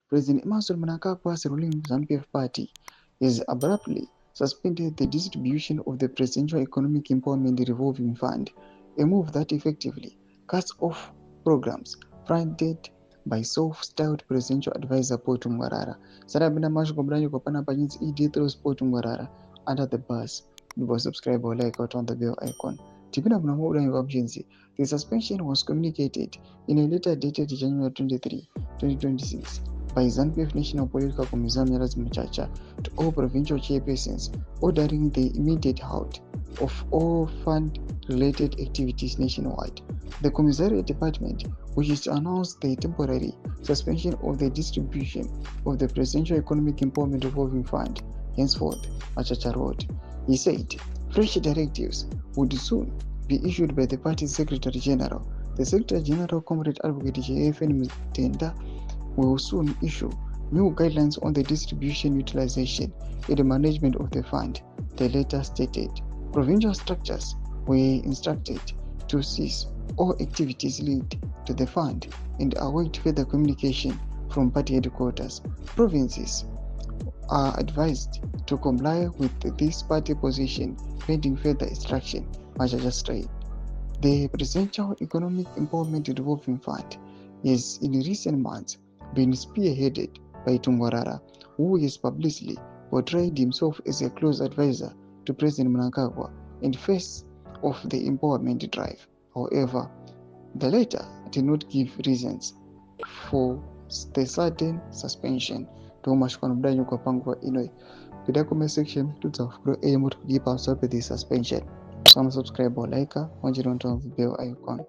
President Emmerson Mnangagwa's ruling ZANU-PF party has abruptly suspended the distribution of the Presidential Economic Empowerment Revolving Fund, a move that effectively cuts off programs funded by self-styled presidential advisor Paul Tungwarara. Sarabina mashiko mdanyo pana panyinzi ED throws Paul Tungwarara under the bus. People subscribe or like out on the bell icon. Tipina mnango options. The suspension was communicated in a letter dated January 23, 2026 by ZANU-PF National Political Commission Muchacha to all provincial chairpersons, ordering the immediate halt of all fund-related activities nationwide. The Commissariat Department wishes to announce the temporary suspension of the distribution of the Presidential Economic Empowerment Revolving Fund, henceforth, Machacha wrote. He said, fresh directives would soon be issued by the party's Secretary General. The Secretary General, Comrade Advocate JFN Mutenda, will soon issue new guidelines on the distribution, utilization, and management of the fund, the letter stated. Provincial structures were instructed to cease all activities linked to the fund and await further communication from party headquarters. Provinces are advised to comply with this party position pending further instruction, Machacha straight. The Presidential Economic Empowerment Revolving Fund is in recent months been spearheaded by Tungwarara, who has publicly portrayed himself as a close advisor to President Mnangagwa and face of the empowerment drive. However, the latter did not give reasons for the sudden suspension. Tomashkwana mdanyo kwa pangwa inoi. Kuda comment section tutafuro emu tukipa sope the suspension. Some subscribe or like, on the bell icon.